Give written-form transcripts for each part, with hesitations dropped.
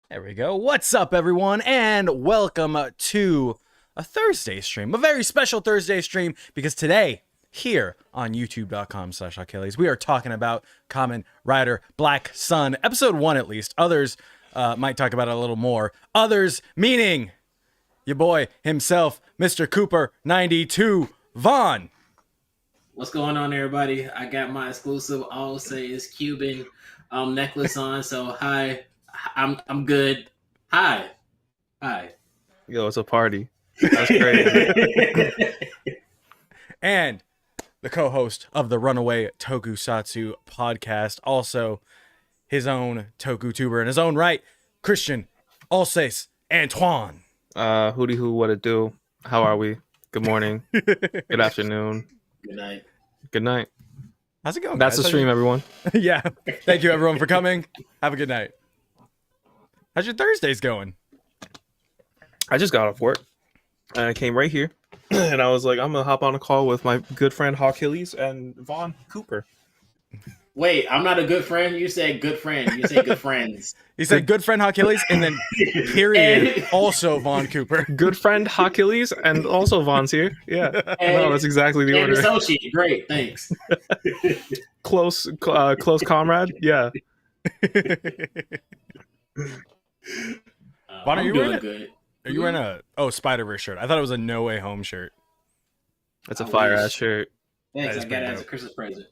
There we go. What's up, everyone, and welcome to a Thursday stream, a very special Thursday stream, because today, here on youtube.com/Achilles, we are talking about Kamen Rider Black Sun, episode 1 at least. Others might talk about it a little more. Others, meaning your boy himself, Mr. Cooper 92, Vaughn. What's going on, everybody? I got my exclusive All Say is Cuban necklace on, so hi. I'm good. Hi. Yo, it's a party. That's crazy. And the co-host of the Runaway Tokusatsu podcast, also his own Toku-tuber in his own right, Christian Alsace Antoine. Hootie hoo, what it do? How are we? Good morning. Good afternoon. Good night. Good night. How's it going, That's guys? the stream, everyone. Yeah. Thank you, everyone, for coming. Have a good night. How's your Thursdays going? I just got off work and I came right here and I was like, I'm gonna hop on a call with my good friend Achilles and Vaughn Cooper. Wait, I'm not a good friend. You said good friend. You said good friends. He said good friend Achilles and then period, also Vaughn Cooper. Good friend Achilles and also Vaughn's here. Yeah. No, that's exactly the and order. associate. Great, thanks. Close comrade. Yeah. Vaughn, are I'm you doing wearing good. Are you wearing a Spider-Verse shirt? I thought it was a No Way Home shirt. That's a I fire wish. ass shirt. Thanks. That is I got it pretty as a dope. Christmas present.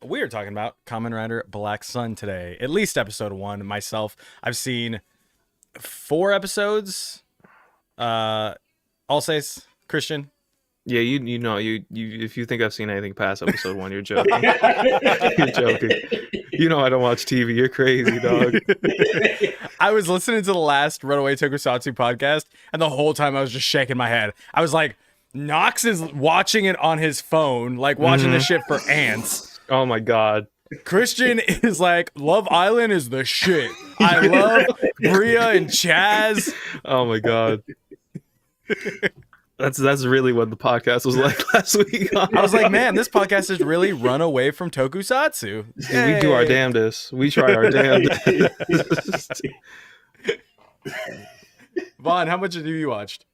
We are talking about Kamen Rider Black Sun today. At least episode 1. Myself, I've seen 4 episodes. Alsace, Christian. Yeah, you know you if you think I've seen anything past episode 1, you're joking. You're joking. You know I don't watch TV. You're crazy, dog. I was listening to the last Runaway Tokusatsu podcast, and the whole time I was just shaking my head. I was like, Knox is watching it on his phone, like watching the shit for ants. Oh my god. Christian is like, Love Island is the shit. I love Bria and Chaz. Oh my god. That's really what the podcast was like last week. I was like, man, this podcast has really run away from Tokusatsu. We do our Yay. damnedest. We try our damnedest. Vaughn, how much have you watched?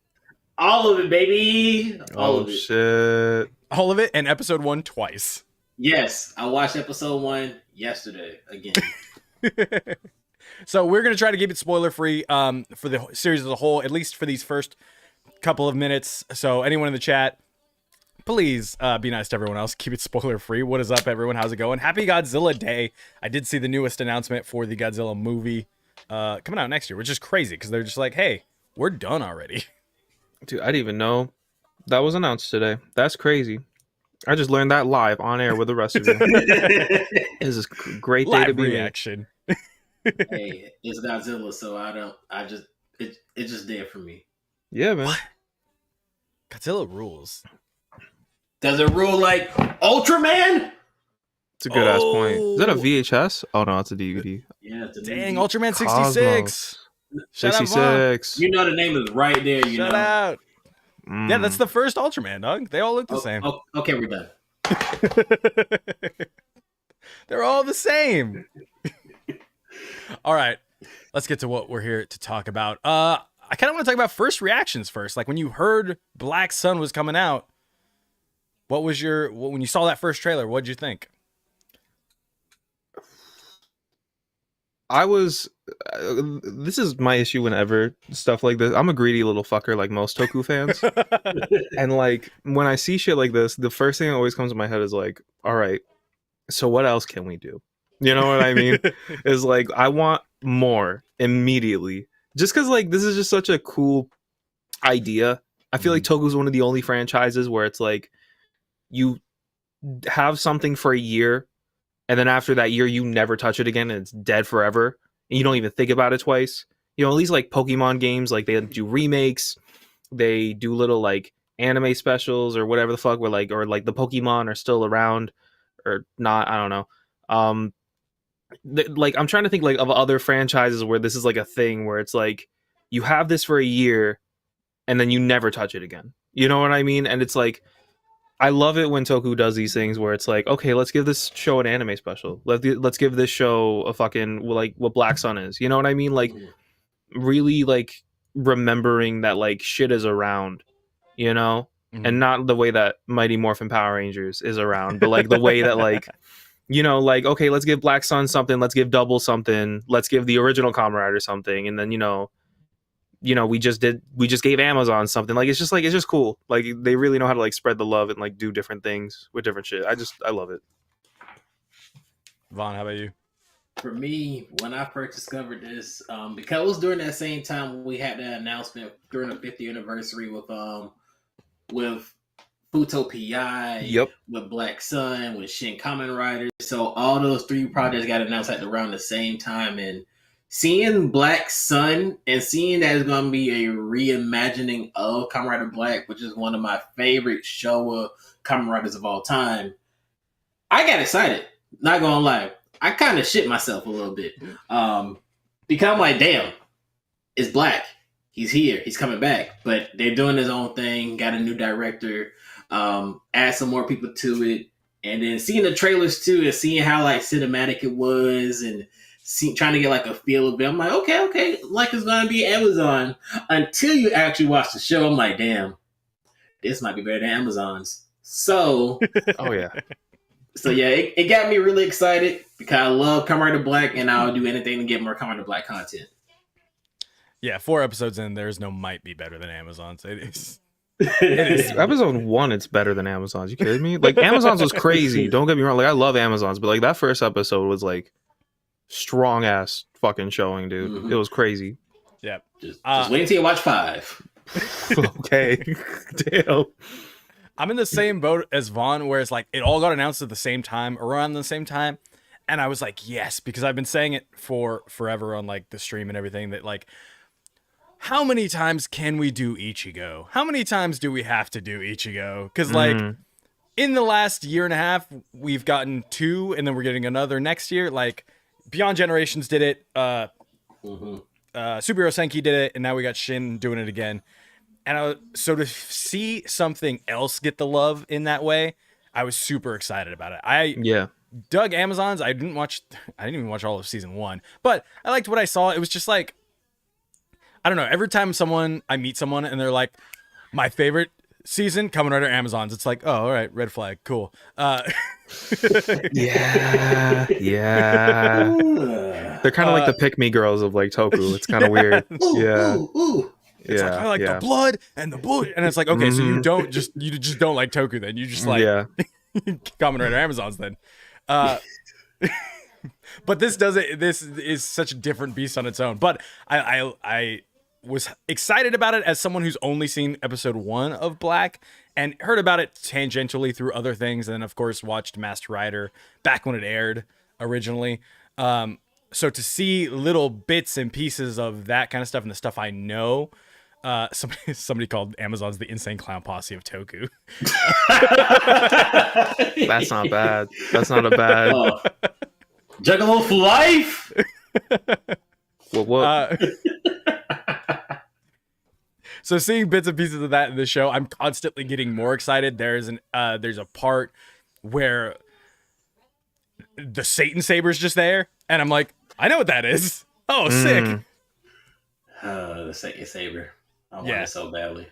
All of it, baby. All Oh of it. shit. All of it, and episode 1 twice. Yes, I watched episode 1 yesterday again. So we're going to try to keep it spoiler free for the series as a whole, at least for these first couple of minutes. So anyone in the chat, please be nice to everyone else. Keep it spoiler free. What is up, everyone? How's it going? Happy Godzilla Day. I did see the newest announcement for the Godzilla movie coming out next year, which is crazy because they're just like, hey, we're done already. Dude, I didn't even know that was announced today. That's crazy. I just learned that live on air with the rest of you. This is a great day to Live be in. reaction. Hey, it's Godzilla, so it's just there for me. Yeah, man. Godzilla rules. Does it rule like Ultraman? It's a good ass point. Is that a Oh. VHS? Oh no, it's a DVD. Yeah, it's a Dang, movie. Ultraman 66. Shut up, Vaughn. 66. You know the name is right there. You Shut know. out. Mm. Yeah, that's the first Ultraman, dog. They all look the same. Okay, we're done. They're all the same. All right, let's get to what we're here to talk about. I kind of want to talk about first reactions first. Like when you heard Black Sun was coming out, what was when you saw that first trailer? What'd you think? I was. This is my issue whenever stuff like this. I'm a greedy little fucker, like most Toku fans. And like when I see shit like this, the first thing that always comes to my head is like, all right, so what else can we do? You know what I mean? Is like I want more immediately. Just because like this is just such a cool idea. I feel like Toku's one of the only franchises where it's like you have something for a year, and then after that year you never touch it again, and it's dead forever, and you don't even think about it twice. You know, at least like Pokemon games, like they do remakes, they do little like anime specials or whatever the fuck, where like or like the Pokemon are still around or not. I don't know. Like I'm trying to think like of other franchises where this is like a thing where it's like you have this for a year and then you never touch it again. You know what I mean? And it's like I love it when Toku does these things where it's like, okay, let's give this show an anime special. Let's give this show a fucking like what Black Sun is. You know what I mean? Like really like remembering that like shit is around, you know, and not the way that Mighty Morphin Power Rangers is around, but like the way that like, you know, like okay, let's give Black Sun something, let's give Double something, let's give the original Kamen Rider something, and then we just gave Amazon something. Like it's just cool. Like they really know how to like spread the love and like do different things with different shit. I love it. Vaughn, how about you? For me, when I first discovered this, because it was during that same time we had that announcement during the 50th anniversary with Futo PI, Yep. with Black Sun, with Shin Kamen Rider. So all those 3 projects got announced at around the same time, and seeing Black Sun and seeing that it's going to be a reimagining of Kamen Rider Black, which is one of my favorite Showa Kamen Riders of all time, I got excited. Not going to lie. I kind of shit myself a little bit. Because I'm like, damn, it's Black. He's here. He's coming back. But they're doing his own thing. Got a new director. Add some more people to it. And then seeing the trailers too and seeing how like cinematic it was and trying to get like a feel of it. I'm like, okay, like it's gonna be Amazon. Until you actually watch the show, I'm like, damn, this might be better than Amazon's. So, Oh yeah. so yeah, it got me really excited because I love Kamen Rider Black, and I'll do anything to get more Kamen Rider Black content. Yeah, 4 episodes in, there's no might be better than Amazon's. It is. It is. Episode 1, it's better than Amazon's. You kidding me? Like Amazon's was crazy. Don't get me wrong. Like I love Amazon's, but like that first episode was like strong ass fucking showing, dude. Mhm. It was crazy. Yeah. Just wait until you watch 5. Okay. Damn. I'm in the same boat as Vaughn, where it's like it all got announced at the same time, around the same time. And I was like, yes, because I've been saying it for forever on like the stream and everything that like, how many times can we do Ichigo? How many times do we have to do Ichigo? Because like in the last year and a half, we've gotten 2 and then we're getting another next year. Like Beyond Generations did it. Superhero Senki did it. And now we got Shin doing it again. And so to see something else get the love in that way, I was super excited about it. I dug Amazon's. I didn't even watch all of season 1, but I liked what I saw. It was just like, I don't know. Every time I meet someone and they're like, my favorite season, Kamen Rider Amazon's, it's like, oh, all right, red flag, cool. Yeah. They're kind of like the pick-me girls of like Toku. It's kind of weird. Ooh. It's like I like the blood and the bullet, and it's like, okay, so you just don't like Toku then. You just like Kamen Rider Amazons then. But this is such a different beast on its own. But I was excited about it as someone who's only seen episode 1 of Black and heard about it tangentially through other things, and then of course watched Master Rider back when it aired originally. So to see little bits and pieces of that kind of stuff and the stuff I know, somebody called Amazon's the insane clown posse of Toku. That's not bad. That's not a bad. Juggalo for life. What? So seeing bits and pieces of that in the show, I'm constantly getting more excited. There's a part where the Satan Saber's just there, and I'm like, I know what that is. Oh, sick. The Satan Saber. I want it so badly.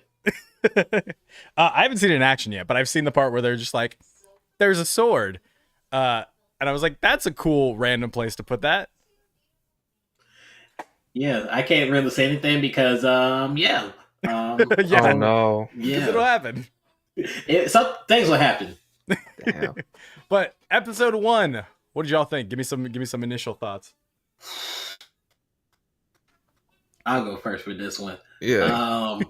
I haven't seen it in action yet, but I've seen the part where they're just like, there's a sword. And I was like, that's a cool random place to put that. Yeah, I can't really say anything because, Oh no. Yeah. It'll happen. Some things will happen. Damn. But episode 1, what did y'all think? Give me some initial thoughts. I'll go first for this one. Yeah.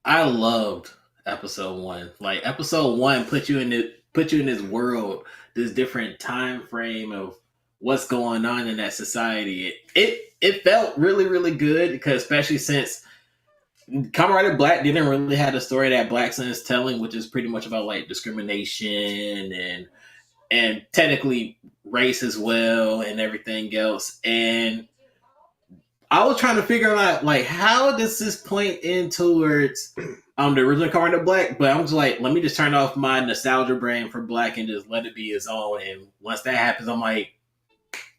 I loved episode 1. Like episode 1 put you in this world, this different time frame of what's going on in that society. It felt really, really good because especially since Kamen Rider Black didn't really have the story that Black Sun is telling, which is pretty much about like discrimination and technically race as well and everything else. And I was trying to figure out like how does this point in towards the original Kamen Rider Black, but I'm just like, let me just turn off my nostalgia brain for Black and just let it be its own. And once that happens, I'm like,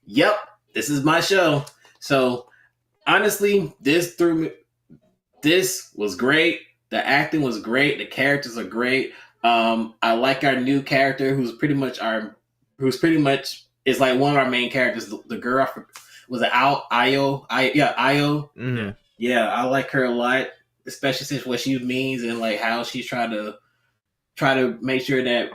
yep, this is my show. So honestly, this was great. The acting was great. The characters are great. I like our new character who's pretty much is like one of our main characters. The girl was it Io? Io. Mm-hmm. Yeah, I like her a lot, especially since what she means and like how she's trying to make sure that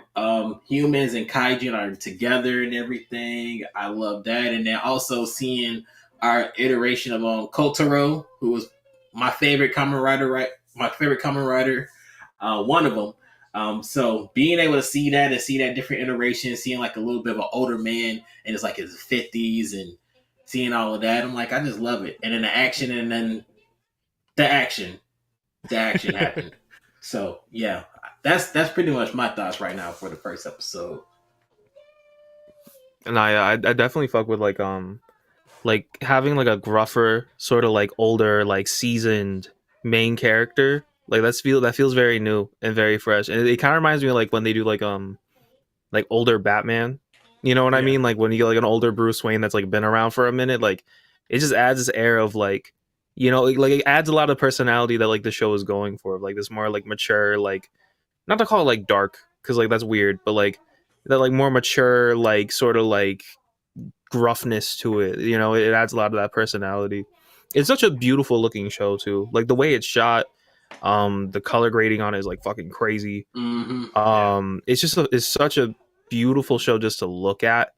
humans and kaijin are together and everything. I love that, and then also seeing our iteration of Kotaro, who was my favorite Kamen Rider, right? My favorite Kamen Rider, one of them. So being able to see that and see that different iteration, seeing like a little bit of an older man and it's like his 50s and seeing all of that, I'm like, I just love it. And then the action, and then the action happened. So yeah, that's pretty much my thoughts right now for the first episode. And I definitely fuck with like having like a gruffer sort of like older like seasoned main character. Like that feels very new and very fresh, and it kind of reminds me of like when they do like older Batman. You know what I mean? Like when you get like an older Bruce Wayne that's like been around for a minute, like it just adds this air of like, you know, like it adds a lot of personality that like the show is going for, like this more like mature, like not to call it like dark because like that's weird, but like that like more mature, like sort of like gruffness to it. You know, it adds a lot of that personality. It's such a beautiful looking show too. Like the way it's shot, the color grading on it is like fucking crazy. It's just it's such a beautiful show just to look at.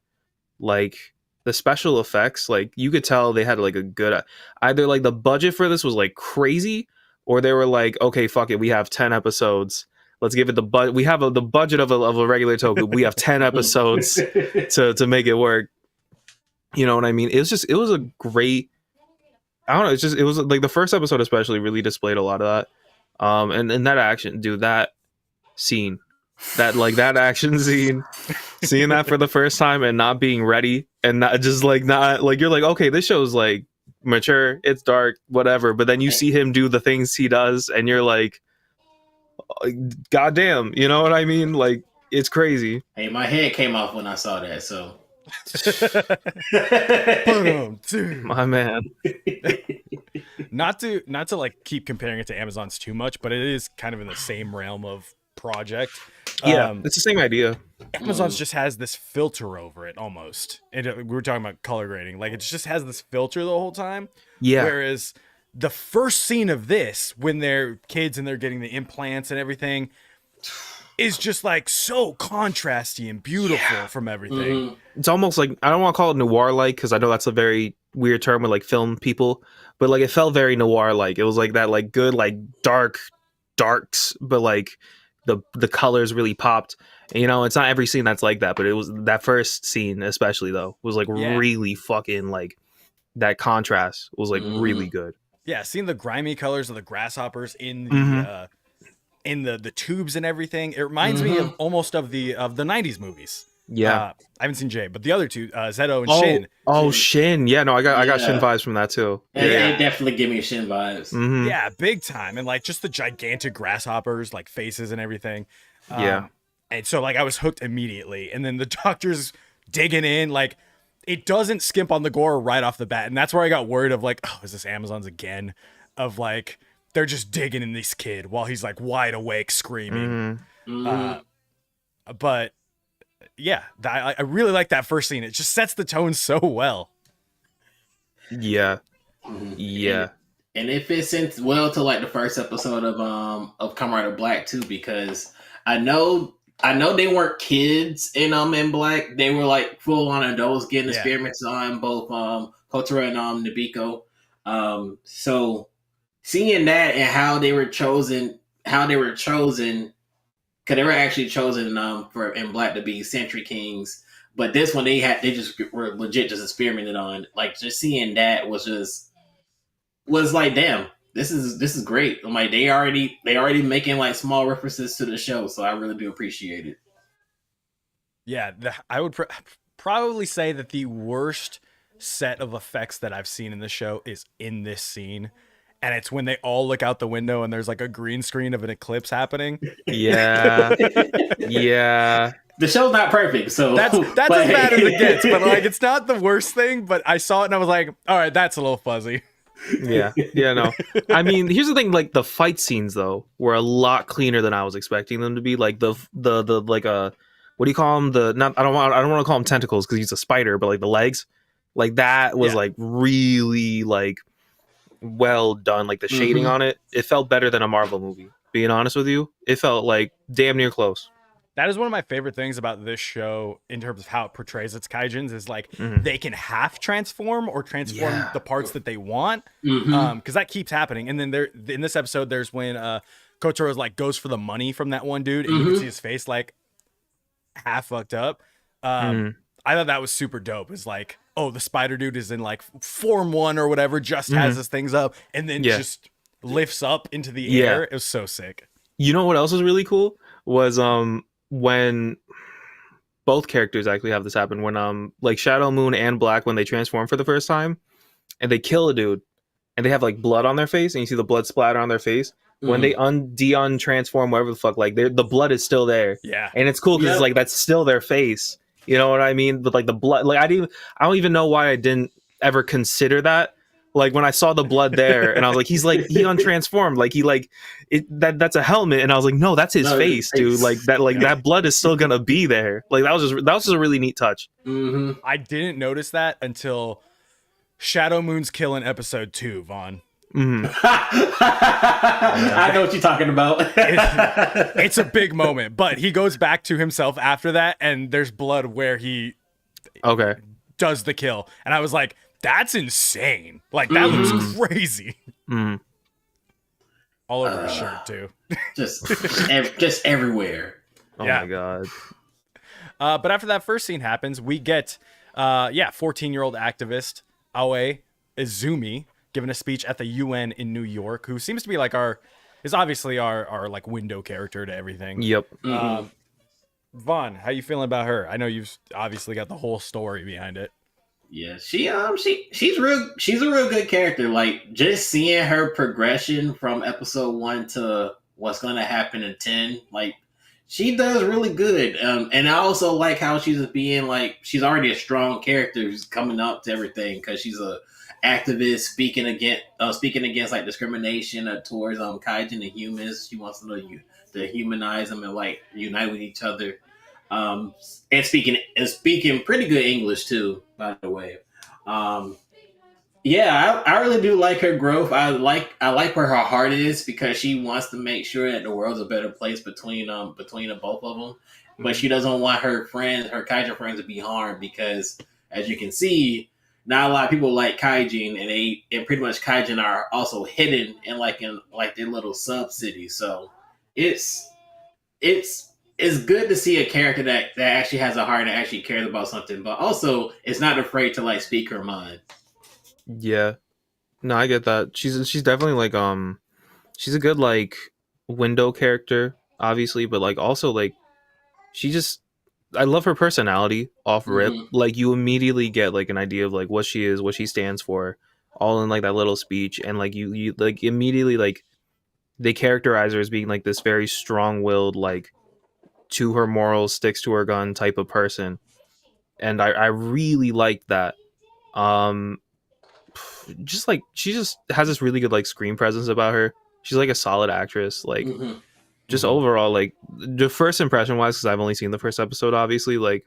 Like the special effects, like you could tell they had like a good either like the budget for this was like crazy, or they were like, okay, fuck it, we have 10 episodes. Let's give it the budget. We have the budget of a regular toku. We have 10 episodes to make it work. You know what I mean? It was a great. I don't know. It was like the first episode especially really displayed a lot of that. And that action, dude, that scene, that action scene, seeing that for the first time and not being ready and not you're like, okay, this show's like mature, it's dark, whatever. But then you see him do the things he does, and you're like, goddamn, you know what I mean? Like it's crazy. Hey, my head came off when I saw that. So, my man. Not to like keep comparing it to Amazon's too much, but it is kind of in the same realm of project. Yeah, it's the same idea. Amazon's just has this filter over it almost. And we were talking about color grading. Like it just has this filter the whole time. Yeah. Whereas the first scene of this, when they're kids and they're getting the implants and everything, is just like so contrasty and beautiful from everything. It's almost like, I don't want to call it noir-like because I know that's a very weird term with like film people, but like it felt very noir-like. It was like that like good like darks, but like the colors really popped. And, you know, it's not every scene that's like that, but it was that first scene especially though was like really fucking like that contrast was like really good. Yeah, seeing the grimy colors of the grasshoppers in the in the tubes and everything, it reminds me of almost of the 90s movies. I haven't seen Jay, but the other two, Zeto and Shin. Shin. Yeah, no, I got Shin vibes from that too. It definitely give me Shin vibes. Yeah, big time. And like just the gigantic grasshoppers, like faces and everything. And so like I was hooked immediately. And then the doctor's digging in, like it doesn't skimp on the gore right off the bat. And that's where I got worried of like, oh, is this Amazon's again? Of like, they're just digging in this kid while he's like wide awake screaming. But yeah, I really like that first scene. It just sets the tone so well. Yeah. And it fits in well to like the first episode of Kamen Rider Black too, because I know they weren't kids in Black. They were like full on adults getting experiments on both Kotaro and Nabiko. So seeing that and how they were chosen, because they were actually chosen for in Black to be Century Kings, but this one they just were legit just experimented on. Like just seeing that was like, damn, this is great. I'm like they already making like small references to the show, so I really do appreciate it. Yeah, I would probably say that the worst set of effects that I've seen in the show is in this scene. and it's when they all look out the window and there's like a green screen of an eclipse happening. Yeah. Yeah. The show's not perfect, so That's but- as bad as it gets, but like it's not the worst thing. But I saw it and I was like, all right, that's a little fuzzy. Yeah. Yeah, no. I mean, here's the thing, like the fight scenes though were a lot cleaner than I was expecting them to be. Like the like what do you call them? The not I don't want to call them tentacles because he's a spider, but like the legs. Like that was like really like well done. Like the shading on it. It felt better than a Marvel movie. Being honest with you. It felt like damn near close. That is one of my favorite things about this show in terms of how it portrays its kaijins is like they can half transform or transform the parts that they want. Because that keeps happening. And then there in this episode, there's when Kotaro like goes for the money from that one dude and you can see his face like half fucked up. I thought that was super dope. It's like, oh, the spider dude is in like form 1 or whatever, just has his things up and then just lifts up into the air. It was so sick. You know what else was really cool was when both characters actually have this happen when like Shadow Moon and Black when they transform for the first time and they kill a dude and they have like blood on their face and you see the blood splatter on their face. When they de-transform, whatever the fuck, like the blood is still there. Yeah. And it's cool because it's like that's still their face. You know what I mean? But like the blood, like I don't even know why I didn't ever consider that. Like when I saw the blood there, and I was like, he untransformed. Like he like it that's a helmet, and I was like, no, that's his face, dude. Like that blood is still gonna be there. Like that was just a really neat touch. I didn't notice that until Shadow Moon's kill in episode 2, Vaughn. I know what you're talking about. It's a big moment, but he goes back to himself after that, and there's blood where he does the kill, and I was like, that's insane. Like that looks crazy. All over his shirt too. just everywhere. Oh my god. But after that first scene happens, we get 14-year-old activist Aoi Izumi giving a speech at the UN in New York, who seems to be like is obviously our like window character to everything. Yep. Vaughn, how you feeling about her? I know you've obviously got the whole story behind it. Yeah, she's a real good character. Like just seeing her progression from episode 1 to what's going to happen in 10, like she does really good. And I also like how she's being like she's already a strong character who's coming up to everything because she's a activist speaking against like discrimination towards kaijin and humans. She wants to humanize them and like unite with each other. And speaking pretty good English too, by the way. I really do like her growth. I like where her heart is because she wants to make sure that the world's a better place between the both of them. But she doesn't want her kaijin friends to be harmed because, as you can see, not a lot of people like kaijin, and pretty much kaijin are also hidden in their little sub cities. So it's good to see a character that actually has a heart and actually cares about something, but also is not afraid to like speak her mind. Yeah, no, I get that. She's definitely like she's a good like window character, obviously, but like also like I love her personality off rip. Like you immediately get like an idea of like what she is, what she stands for, all in like that little speech, and like you like immediately like they characterize her as being like this very strong-willed, like to her morals, sticks to her gun type of person, and I really like that. Just like she just has this really good like screen presence about her. She's like a solid actress. Like just overall, like the first impression wise, because I've only seen the first episode, obviously, like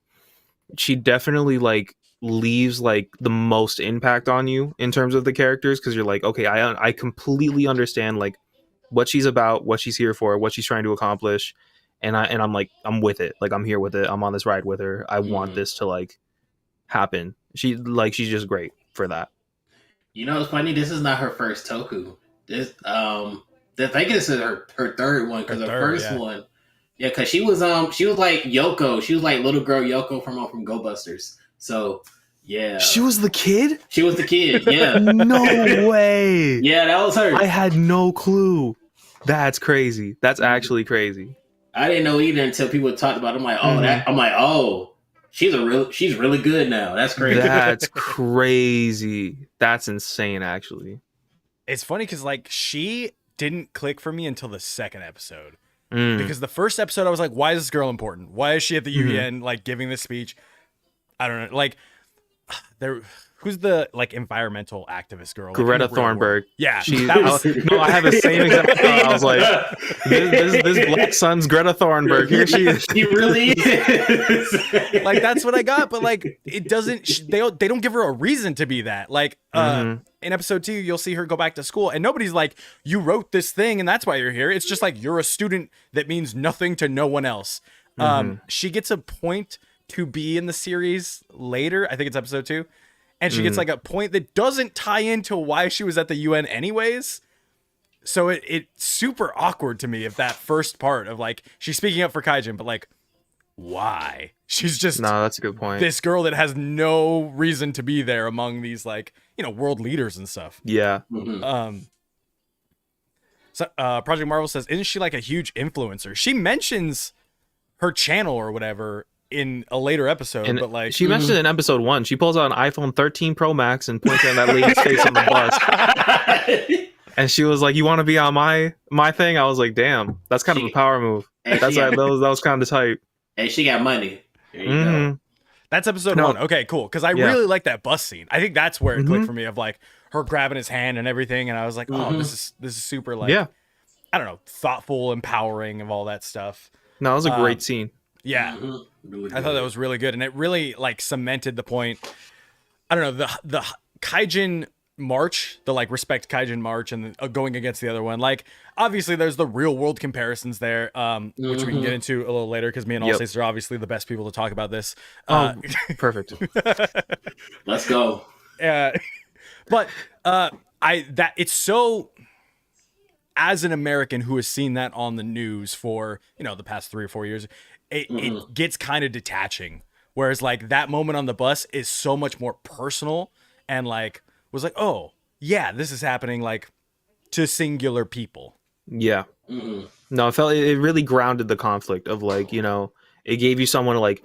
she definitely like leaves like the most impact on you in terms of the characters, because you're like, okay, I completely understand like what she's about, what she's here for, what she's trying to accomplish, and I'm like, I'm with it. Like I'm here with it. I'm on this ride with her. I want this to like happen. She's just great for that. You know, it's funny. This is not her first toku. This I think this is her third one, because the first one, because she was like Yoko. She was like little girl Yoko from Go Busters. So yeah, she was the kid. She was the kid. Yeah. No way. Yeah, that was her. I had no clue. That's crazy. That's actually crazy. I didn't know either until people talked about it. I'm like, oh, she's really good now. That's crazy. That's crazy. That's insane, actually. It's funny because like she didn't click for me until the second episode. Mm. Because the first episode I was like, why is this girl important? Why is she at the Mhm. UN like giving this speech? I don't know. Like there who's the like environmental activist girl? Like, in Greta the real world? Thunberg. Yeah. She, that was, no, I have the same exact thought. I was like, this Black Sun's Greta Thunberg. Here she is. She really is. like that's what I got, but like it doesn't they don't give her a reason to be that. Like Mhm. in episode 2 you'll see her go back to school and nobody's like, you wrote this thing and that's why you're here. It's just like you're a student that means nothing to no one else. She gets a point to be in the series later. I think it's episode 2. And she gets like a point that doesn't tie into why she was at the UN anyways. So it's super awkward to me if that first part of like she's speaking up for Kaijin, but like why? She's just No, that's a good point. this girl that has no reason to be there among these like, world leaders and stuff. Yeah. So Project Marvel says, isn't she like a huge influencer? She mentions her channel or whatever in a later episode, And but like she mentioned it in episode 1. She pulls out an iPhone 13 Pro Max and points at that lady's face on the bus. And she was like, "You want to be on my thing?" I was like, "Damn, that's kind of a power move." And That's she that got, was kind of tight. and she got money. There you go. Mhm. that's episode No. 1. Okay, cool. Because I Yeah. really like that bus scene. I think that's where it clicked Mhm. for me of like her grabbing his hand and everything, and I was like, oh, this is super like Yeah. I don't know, thoughtful, empowering of all that stuff. No, it was a great scene. Yeah. Mhm. Really I thought that was really good, and it really like cemented the point. I don't know, the Kaijin march, the like respect Kaijin march, and going against the other one. Like obviously, there's the real world comparisons there, which we can get into a little later because me and Allstace are obviously the best people to talk about this. Perfect. Let's go. But it's so. As an American who has seen that on the news for the past 3 or 4 years, it gets kind of detaching. Whereas like that moment on the bus is so much more personal and like was like, oh yeah, this is happening like to singular people. Yeah. Mhm. No, it really grounded the conflict of like, it gave you someone like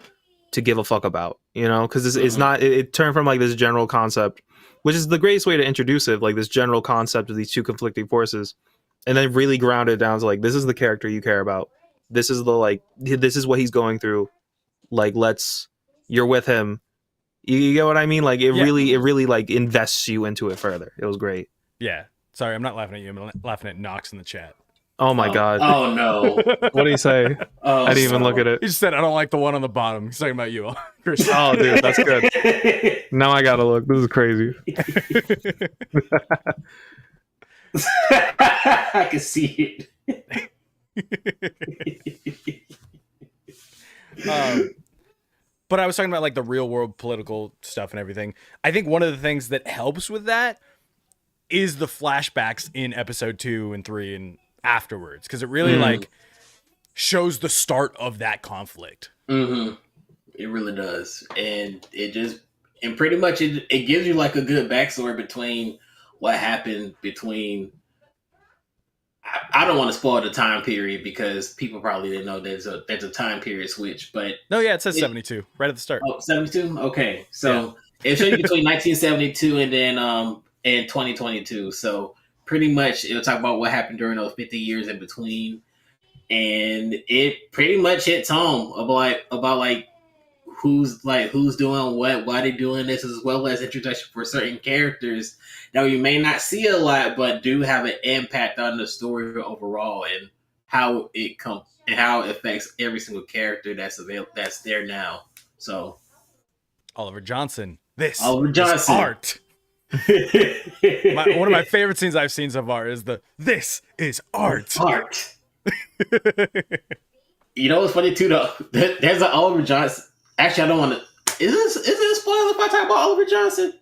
to give a fuck about, because it's not, it turned from like this general concept, which is the greatest way to introduce it, like this general concept of these two conflicting forces, and then really grounded it down to like, this is the character you care about. This is this is what he's going through. Like, you're with him. You get what I mean? Like it really like invests you into it further. It was great. Yeah. Sorry, I'm not laughing at you. I'm laughing at Knox in the chat. Oh my God. Oh no. What did he say? Oh, I didn't even look at it. He just said, I don't like the one on the bottom. He's talking about you, Chris. Oh, dude, that's good. Now I gotta look. This is crazy. I can see it. But I was talking about like the real world political stuff and everything. I think one of the things that helps with that is the flashbacks in episode 2 and 3 and afterwards, because it really like shows the start of that conflict. Mm-hmm. It really does, and pretty much it gives you like a good backstory between what happened between. I don't want to spoil the time period because people probably didn't know there's a time period switch, but No, yeah, it says 72 right at the start. oh, 72? Okay, so it shows you between 1972 and then in 2022. So pretty much it'll talk about what happened during those 50 years in between, and it pretty much hits home about like who's doing what, why they doing this, as well as introduction for certain characters that we may not see a lot, but do have an impact on the story overall and how it affects every single character that's there now. So Oliver Johnson. This Oliver Johnson. is art. One of my favorite scenes I've seen so far is this is art. Art. You know what's funny too though? There's an Oliver Johnson. Actually, I don't want to. Is it a spoiler if I talk about Oliver Johnson?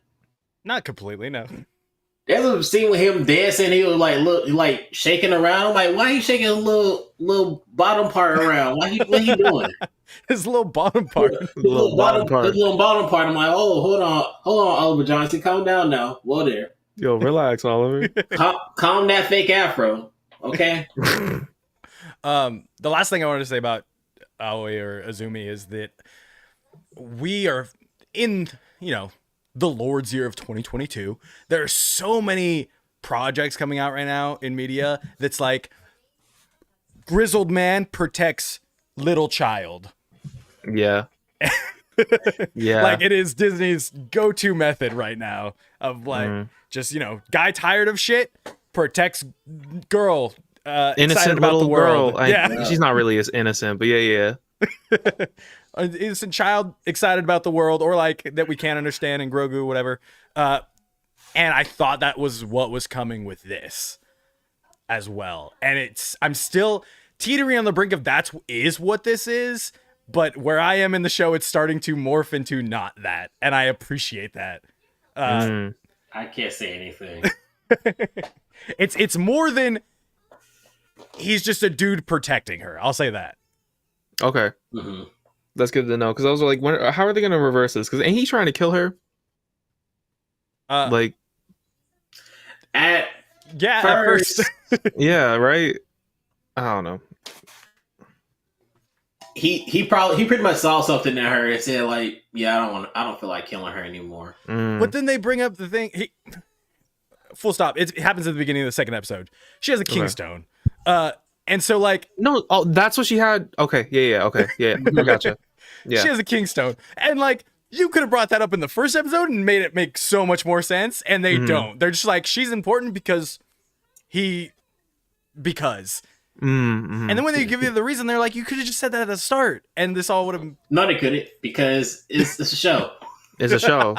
Not completely, no. There's a scene with him dancing. He was like shaking around. I'm like, why are you shaking a little bottom part around? What he doing? His little bottom part. The little bottom part. I'm like, oh, hold on, Oliver Johnson, calm down now. Whoa there. Yo, relax, Oliver. Calm that fake afro, okay? The last thing I wanted to say about Aoi or Azumi is that we are in, the Lord's year of 2022. There are so many projects coming out right now in media that's like grizzled man protects little child. Yeah. Yeah. Like it is Disney's go-to method right now of like just, you know, guy tired of shit protects girl innocent about little the world. girl. She's not really as innocent, but yeah. An innocent child excited about the world, or like that we can't understand, and Grogu, whatever. And I thought that was what was coming with this as well. And I'm still teetering on the brink of is what this is. But where I am in the show, it's starting to morph into not that, and I appreciate that. I can't say anything. It's more than he's just a dude protecting her. I'll say that. Okay. Mm-hmm. That's good to know, because I was like, how are they going to reverse this? Because ain't he trying to kill her? Like, at first. Yeah, right. I don't know. He pretty much saw something in her and said like, yeah, I don't feel like killing her anymore. But then they bring up the thing. Full stop. It happens at the beginning of the second episode. She has a Kingstone. And so like, no, that's what she had. Okay, yeah, okay, yeah, I gotcha. Yeah, she has a Kingstone, and like you could have brought that up in the first episode and made it make so much more sense, and they don't. They're just like, she's important because. And then when they give you the reason, they're like, you could have just said that at the start, and this all would have. No, they couldn't, because it's a show. It's a show.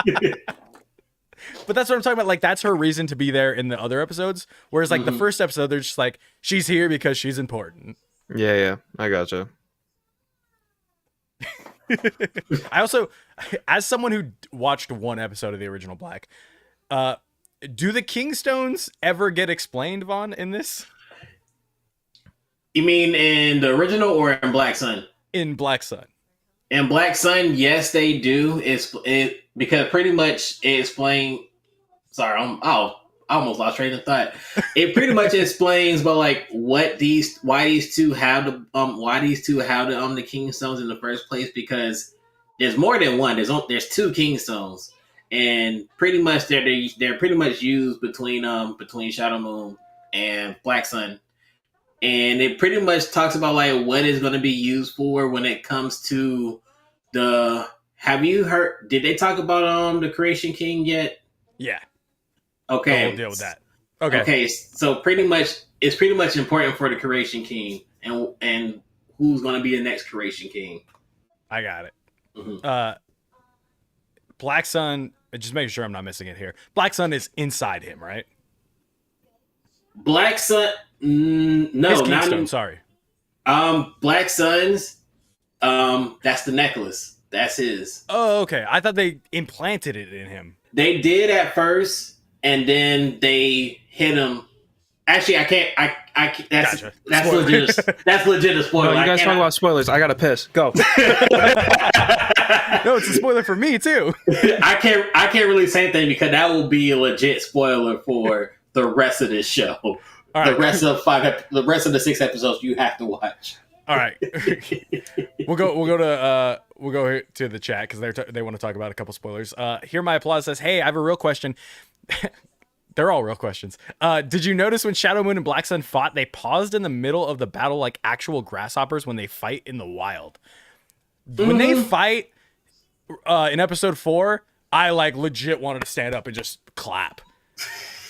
But that's what I'm talking about. Like, that's her reason to be there in the other episodes. Whereas, like, the first episode, they're just like, she's here because she's important. Yeah, I gotcha. I also, as someone who watched one episode of the original Black, do the Kingstones ever get explained, Vaughn, in this? You mean in the original or in Black Sun? In Black Sun. In Black Sun, yes, they do. Because pretty much it explains. Sorry, I almost lost train of thought. It pretty much explains, but like why these two have the Kingstones in the first place. Because there's more than one. There's two Kingstones, and pretty much they're pretty much used between Shadow Moon and Black Sun. And it pretty much talks about like what it's going to be used for when it comes to have you heard, did they talk about the Creation King yet? Yeah. Okay. We'll deal with that. Okay. So it's pretty much important for the Creation King and who's going to be the next Creation King. I got it. Mm-hmm. Black Sun, just making sure I'm not missing it here. Black Sun is inside him, right? Black Sun, no, his Kingstone, not sorry. Black Sun's, that's the necklace. That's his. Oh, okay. I thought they implanted it in him. They did at first, and then they hit him. Actually, I can't. That's Gotcha. that's legit. That's legit a spoiler. No, you guys talk about spoilers. I gotta piss. Go. No, it's a spoiler for me too. I can't really say anything because that will be a legit spoiler for the rest of this show. All right. The rest of the 6 episodes you have to watch. All right. We'll go to the chat because they want to talk about a couple spoilers. Here my applause says, "Hey, I have a real question." They're all real questions. Did you notice when Shadow Moon and Black Sun fought, they paused in the middle of the battle like actual grasshoppers when they fight in the wild? When they fight in episode 4, I like legit wanted to stand up and just clap.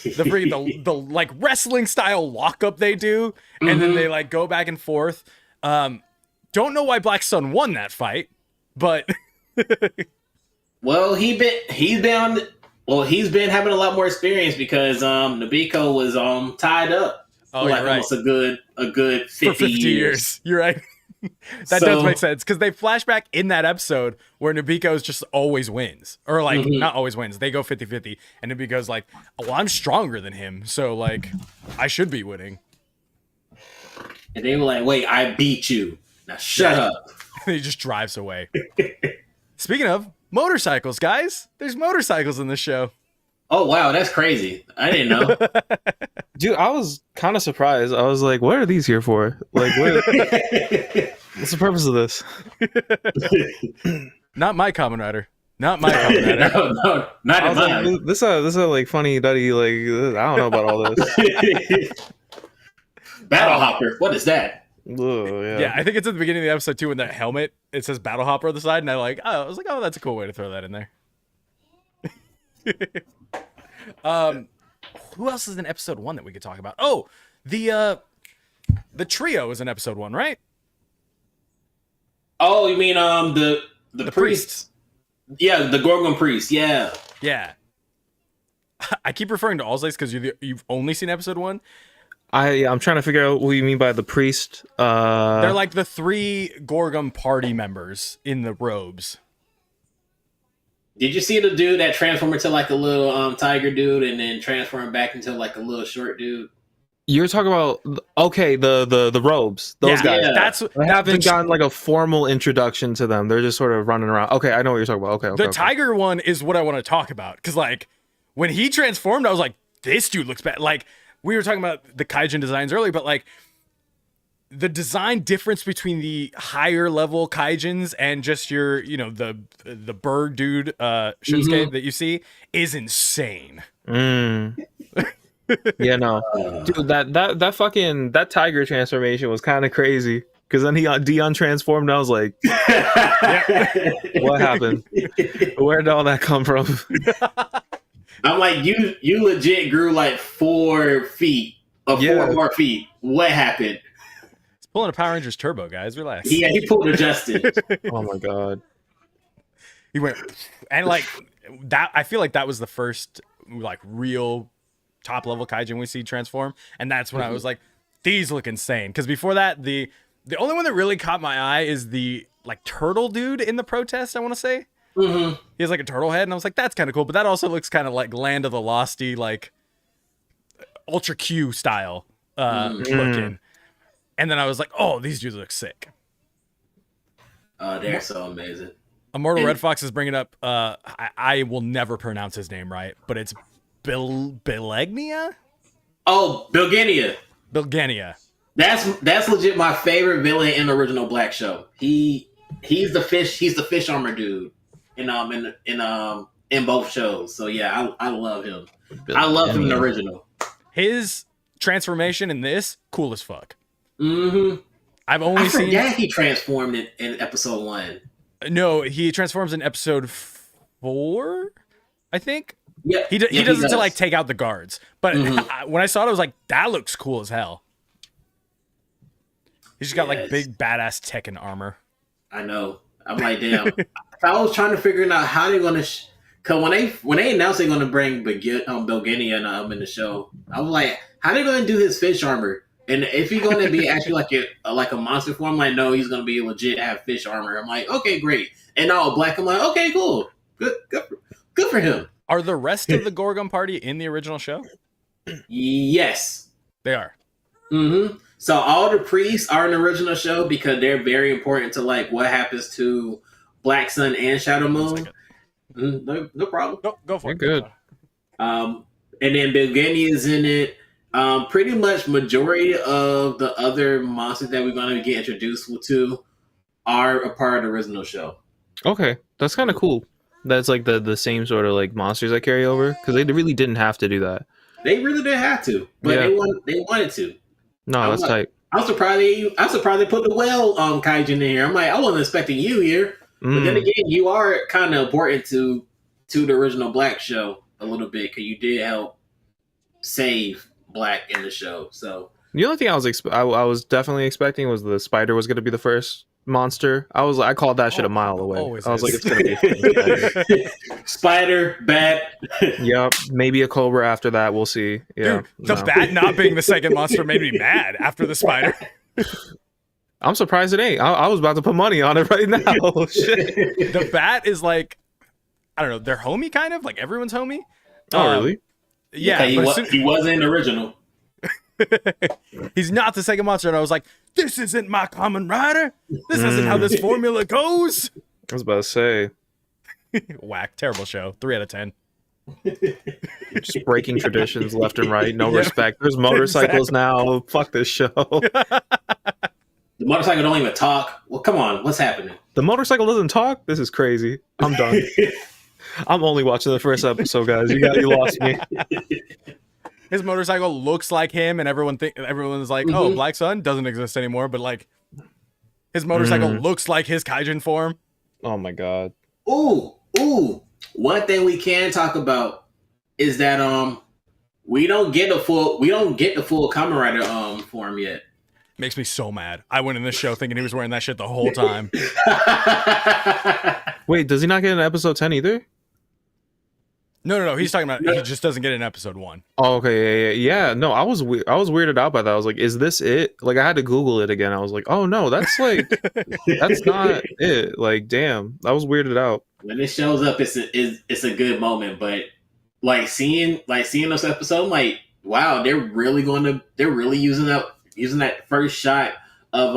The like wrestling style lockup they do, and then they like go back and forth. Don't know why Black Sun won that fight, but well, he's been having a lot more experience because Nabiko was tied up for like almost a good 50 years. You're right. That does make sense because they flashback in that episode where Nabiko's just always wins, or like not always wins. They go 50-50, and Nabiko's like, "Well, I'm stronger than him, so like I should be winning." And they were like, "Wait, I beat you. Now shut up." And he just drives away. Speaking of motorcycles, guys, there's motorcycles in this show. Oh wow, that's crazy! I didn't know. Dude, I was kind of surprised. I was like, what are these here for? Like, what's the purpose of this? Not my Kamen Rider. Not my Kamen Rider. No, not I in was mine. like, this is like funny duddy. Like I don't know about all this. Battle Hopper. What is that? Ugh, Yeah, I think it's at the beginning of the episode too when that helmet it says Battle Hopper on the side, and I was like, oh, that's a cool way to throw that in there. Who else is in episode 1 that we could talk about? Oh, the trio is in episode 1, right? Oh, you mean the The priests? Yeah, the Gorgon priest. Yeah. Yeah. I keep referring to Allslace because you've only seen episode 1. I'm trying to figure out what you mean by the priest. They're like the 3 Gorgon party members in the robes. Did you see the dude that transformed into like a little tiger dude and then transformed back into like a little short dude? You're talking about the robes. Those guys. Yeah. That's I haven't gotten like a formal introduction to them. They're just sort of running around. Okay, I know what you're talking about. Okay. The tiger one is what I want to talk about because like when he transformed, I was like, this dude looks bad. Like we were talking about the Kaijin designs earlier, but like the design difference between the higher level Kaijins and just your, the bird dude Shinsuke that you see is insane. Yeah, no, dude, that fucking tiger transformation was kind of crazy. Because then he de-untransformed, and I was like, what happened? Where did all that come from? I'm like, you legit grew like 4 feet or 4 more feet. What happened? It's pulling a Power Rangers Turbo, guys. Relax. Yeah, he pulled a Justin. Oh my god. He went, and like that. I feel like that was the first like real top level Kaijin we see transform, and that's when I was like, these look insane. Because before that, the only one that really caught my eye is the like turtle dude in the protest. I want to say he has like a turtle head, and I was like, that's kind of cool. But that also looks kind of like Land of the Losty, like Ultra Q style looking. And then I was like, oh, these dudes look sick. They're so amazing. Immortal Red Fox is bringing up. I will never pronounce his name right, but it's Belegnia. Oh, Bilgenia. Bilgenia. That's legit my favorite villain in the original Black show. He's the fish armor dude in both shows. So yeah, I love him. I love him in the original. His transformation in this, cool as fuck. I've only seen. Yeah, he transformed in episode 1. No, he transforms in episode 4, I think. Yeah, he does it to like take out the guards. But when I saw it, I was like, that looks cool as hell. He's just got like big badass Tekken armor. I know. I'm like, damn. I was trying to figure out how they're gonna. Cause when they announced they're gonna bring Bilgenia in the show, I was like, how they gonna do his fish armor? And if he's gonna be actually like a monster form, I'm like, no, he's gonna be legit have fish armor. I'm like, okay, great. And all black, I'm like, okay, cool, good for him. Are the rest of the Gorgon party in the original show? Yes, they are. So all the priests are in the original show because they're very important to like what happens to Black Sun and Shadow Moon. No problem. Go for it. Good. And then Bilgenia is in it. Pretty much majority of the other monsters that we're going to get introduced to are a part of the original show. Okay, that's kind of cool. That's like the same sort of like monsters that carry over because they really didn't have to do that. They really didn't have to, but they wanted to. No, that's tight. I'm surprised they put the whale Kaijin in here. I'm like, I wasn't expecting you here. But then again, you are kind of important to the original Black show a little bit because you did help save Black in the show. So the only thing I was definitely expecting was the spider was going to be the first monster. I called that shit a mile away. I was like, it's going to be spider, bat. Yep, maybe a cobra after that. We'll see. Yeah, dude, the bat not being the second monster made me mad after the spider. I'm surprised it ain't. I was about to put money on it right now. Shit. The bat is like, I don't know, they're homie kind of like everyone's homie. Oh, really? Yeah, he wasn't in the original. He's not the second monster, and I was like, this isn't my Kamen Rider. This isn't how this formula goes. I was about to say. Whack, terrible show. 3 out of 10. Just breaking traditions left and right. No respect. There's motorcycles now. Fuck this show. The motorcycle don't even talk. Well, come on, what's happening? The motorcycle doesn't talk? This is crazy. I'm done. I'm only watching the first episode, guys. You lost me. His motorcycle looks like him, and everyone's like, "Oh, Black Sun doesn't exist anymore." But like, his motorcycle looks like his Kaijin form. Oh my god. Ooh. One thing we can talk about is that we don't get the full Kamen Rider form yet. Makes me so mad. I went in this show thinking he was wearing that shit the whole time. Wait, does he not get an episode 10 either? No. He's talking about he just doesn't get in episode 1. Oh, okay, yeah. No, I was weirded out by that. I was like, is this it? Like, I had to Google it again. I was like, oh no, that's like, that's not it. Like, damn, I was weirded out. When it shows up, it's a good moment, but like seeing those episodes, I'm like, wow, they're really using that first shot of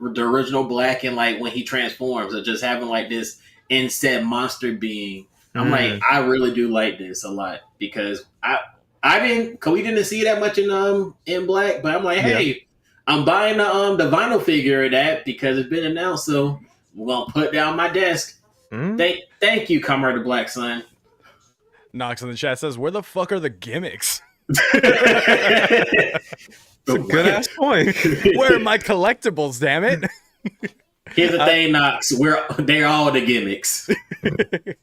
the original Black and like when he transforms, or just having like this inset monster being. I'm like, I really do like this a lot because we didn't see that much in Black, but I'm like, hey, I'm buying the vinyl figure of that because it's been announced, so I'm gonna put down my desk. Thank you, Kamen Rider Black Sun. Knox in the chat says, "Where the fuck are the gimmicks?" It's a good ass point. Where are my collectibles? Damn it! Here's the thing, Knox. They're all the gimmicks.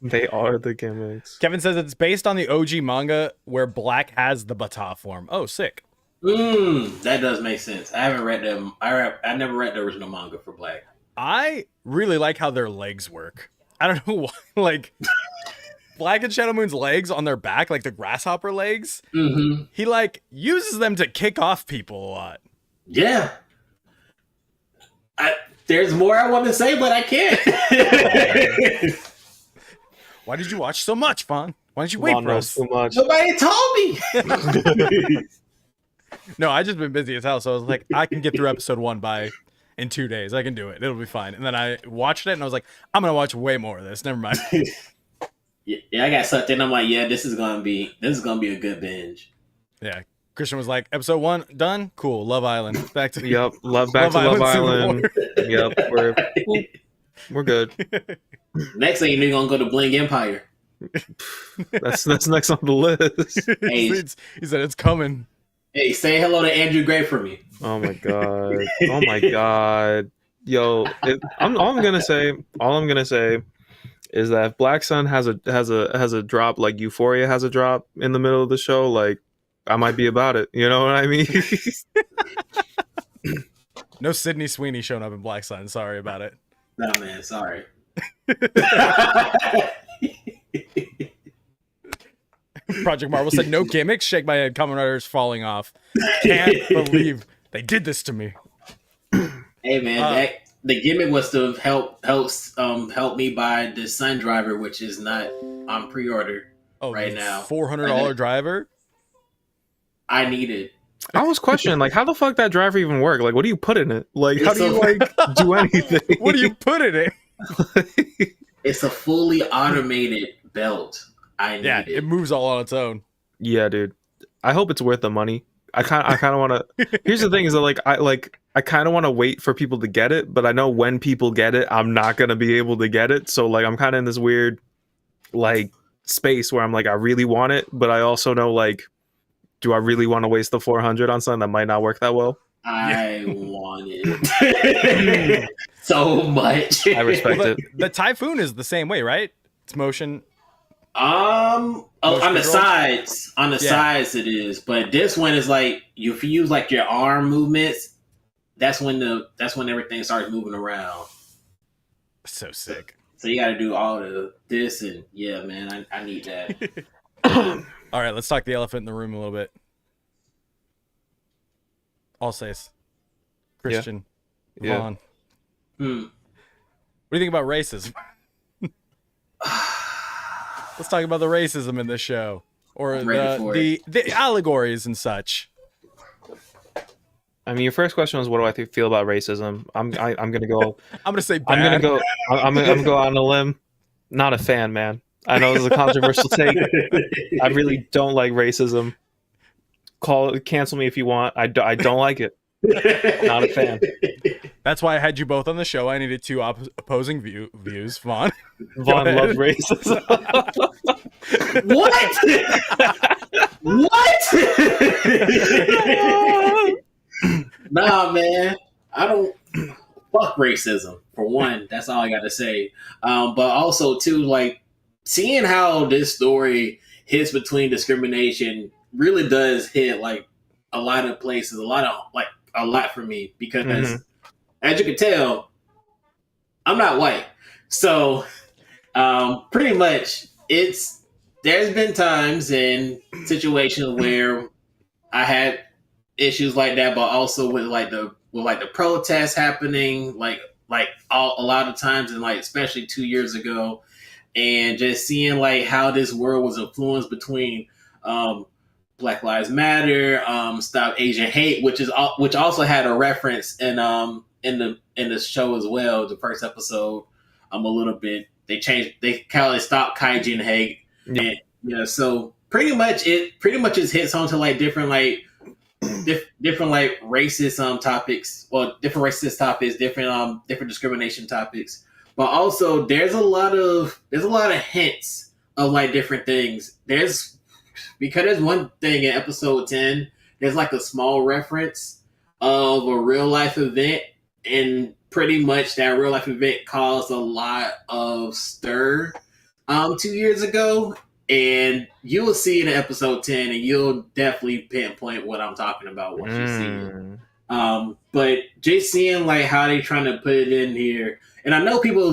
They are the gimmicks. Kevin says it's based on the OG manga where Black has the Bata form. Oh, sick. That does make sense. I haven't read them. I never read the original manga for Black. I really like how their legs work. I don't know why. Like, Black and Shadow Moon's legs on their back, like the grasshopper legs, he like uses them to kick off people a lot. Yeah. There's more I want to say, but I can't. Why did you watch so much, Fawn? Why didn't you wait for us? Too much. Nobody told me. No, I just been busy as hell, so I was like, I can get through episode 1 in 2 days. I can do it. It'll be fine. And then I watched it, and I was like, I'm gonna watch way more of this. Never mind. Yeah, I got sucked in. I'm like, yeah, this is gonna be a good binge. Yeah. Christian was like, episode 1 done, cool. Love Island. Back to Love Island. Yep, we're good. Next thing you're gonna go to Bling Empire. That's next on the list. Hey, he said it's coming. Hey, say hello to Andrew Gray for me. Oh my god. Yo, all I'm gonna say is that if Black Sun has a drop like Euphoria has a drop in the middle of the show, like I might be about it. You know what I mean? No Sydney Sweeney showing up in Black Sun. Sorry about it. No, man, sorry. Project Marvel said, no gimmicks. Shake my head. Kamen Rider's falling off. Can't believe they did this to me. Hey, man, the gimmick was to help me buy the Sun Driver, which is not on pre-order right now. $400 driver? I need it. I was questioning, like, how the fuck that driver even work? Like, what do you put in it? Like, how do you, like, do anything? What do you put in it? It's a fully automated belt. I need it. It moves all on its own. Yeah, dude. I hope it's worth the money. I kind of want to... Here's the thing is that, I kind of want to wait for people to get it, but I know when people get it, I'm not going to be able to get it. So, like, I'm kind of in this weird, like, space where I'm like, I really want it, but I also know, like, do I really want to waste the $400 on something that might not work that well? I want it so much. I respect it. The Typhoon is the same way, right? It's motion. On the sides it is, but this one is like if you use like your arm movements, that's when everything starts moving around. So sick. So you got to do all this and yeah, man, I need that. All right, let's talk the elephant in the room a little bit. I'll say Christian. Yeah. Vaughn. What do you think about racism? Let's talk about the racism in this show, or the allegories and such. I mean, your first question was, what do I feel about racism? I'm gonna go. I'm gonna say bad. I'm gonna go on a limb. Not a fan, man. I know this is a controversial take. I really don't like racism. Cancel me if you want. I don't like it. Not a fan. That's why I had you both on the show. I needed two opposing views. Vaughn. Vaughn loves racism. What? What? Nah, man. I don't fuck racism for one. That's all I got to say. But also too, like seeing how this story hits between discrimination really does hit like a lot of places, a lot for me because as you can tell, I'm not white, so pretty much there's been times and situations where I had issues like that, but also with the protests happening, a lot of times, and like especially 2 years ago, and just seeing like how this world was influenced between Black Lives Matter, Stop Asian Hate, which also had a reference in the show as well. The first episode, a little bit they kind of Stop Kaijin Hate, and so pretty much it just hits onto like different like different like racist topics, or different racist topics, different discrimination topics. But also there's a lot of hints of like different things. There's one thing in episode 10, there's like a small reference of a real life event, and pretty much that real life event caused a lot of stir 2 years ago. And you will see it in episode 10, and you'll definitely pinpoint what I'm talking about once you see it. But just seeing like how they trying to put it in here, and I know people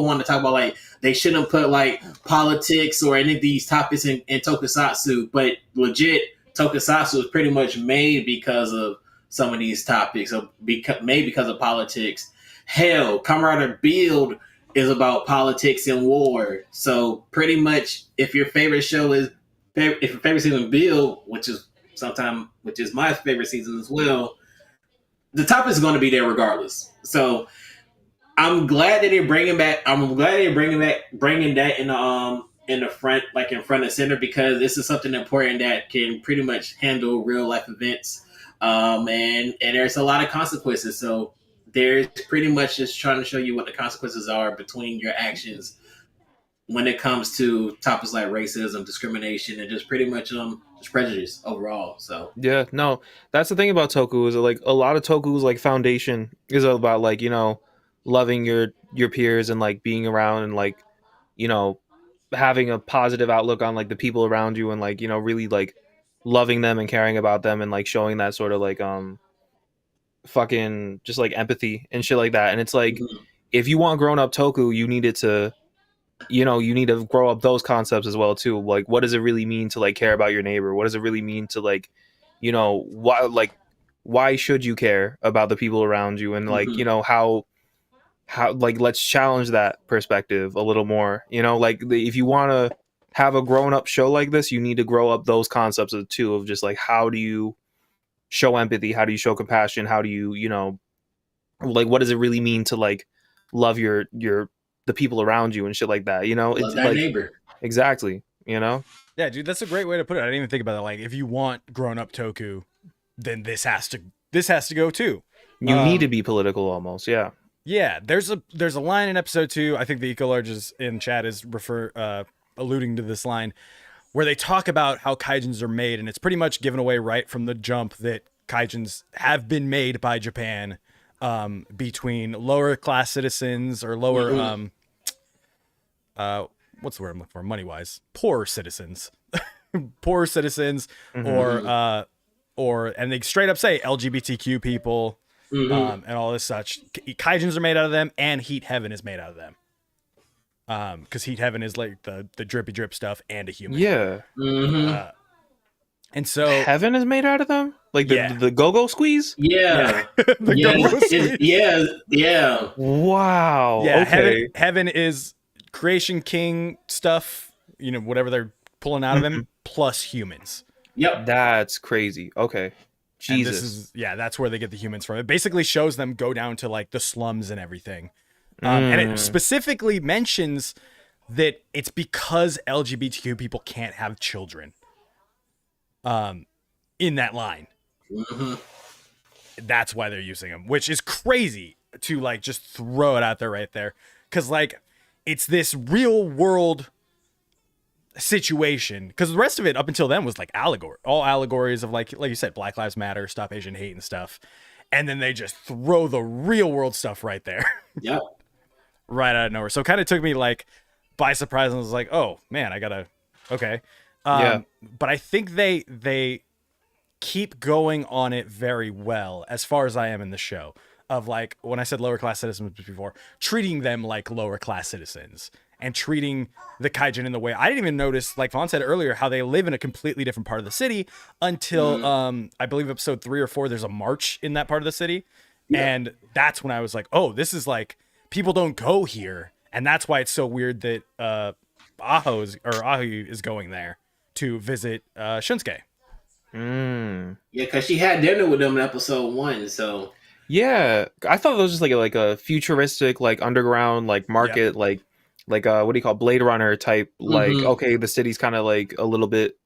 want to talk about like they shouldn't put like politics or any of these topics in Tokusatsu, but legit Tokusatsu is pretty much made because of some of these topics, or made because of politics. Hell, Kamen Rider Build is about politics and war. So pretty much, if your favorite season Build, which is my favorite season as well, the topic is going to be there regardless. So I'm glad that they're bringing back. I'm glad they're bringing that in the front, like in front and center, because this is something important that can pretty much handle real life events. And there's a lot of consequences. So they're pretty much just trying to show you what the consequences are between your actions when it comes to topics like racism, discrimination, and just pretty much just prejudice overall. So Yeah, no, that's the thing about Toku, is that, like, a lot of Toku's like foundation is about like, loving your peers and like being around and like, you know having a positive outlook on like the people around you, and like, really like loving them and caring about them, and like showing that sort of like fucking just like empathy and shit like that. And it's like, if you want grown up Toku, you need to grow up those concepts as well too. Like, what does it really mean to like care about your neighbor? What does it really mean to like, why should you care about the people around you? And like, how like, let's challenge that perspective a little more. If you want to have a grown up show like this, you need to grow up those concepts too, of just like, how do you show empathy? How do you show compassion? How do you, like, what does it really mean to like love the people around you and shit like that? love It's that like, neighbor. exactly. Yeah, dude, that's a great way to put it. I didn't even think about it. Like, if you want grown up Toku, then this has to go too. You need to be political almost. Yeah. Yeah, there's a line in episode 2. I think the Ecolarges in chat is alluding to this line, where they talk about how kaijins are made, and it's pretty much given away right from the jump that kaijins have been made by Japan, between lower class citizens, or lower what's the word I'm looking for, money wise, poor citizens, and they straight up say LGBTQ people. And all this such. Kaijins are made out of them, and Heat Heaven is made out of them. Because Heat Heaven is like the drippy drip stuff and a human. Yeah. And so Heaven is made out of them, like the go-go squeeze. Yeah. Yeah. Wow. Yeah. Okay. Heaven is Creation King stuff. Whatever they're pulling out of him, plus humans. Yep. That's crazy. Okay. Jesus. And that's where they get the humans from. It basically shows them go down to like the slums and everything. And it specifically mentions that it's because LGBTQ people can't have children. In that line. that's why they're using him, which is crazy to like just throw it out there right there. Cause like it's this real world situation. Cause the rest of it up until then was like all allegories of like you said, Black Lives Matter, Stop Asian Hate and stuff. And then they just throw the real world stuff right there. Yep. Right out of nowhere. So it kind of took me like by surprise and was like, oh man, I gotta, okay. But I think they keep going on it very well as far as I am in the show of like, when I said lower class citizens before, treating them like lower class citizens and treating the kaijin in the way I didn't even notice, like Vaughn said earlier, how they live in a completely different part of the city until I believe episode 3 or 4, there's a march in that part of the city. Yeah. And that's when I was like, oh, this is like, people don't go here. And that's why it's so weird that Aho is going there to visit Shunsuke. Yeah, because she had dinner with them in episode 1, so yeah, I thought it was just like a futuristic like underground like market like what do you call Blade Runner type like okay, the city's kind of like a little bit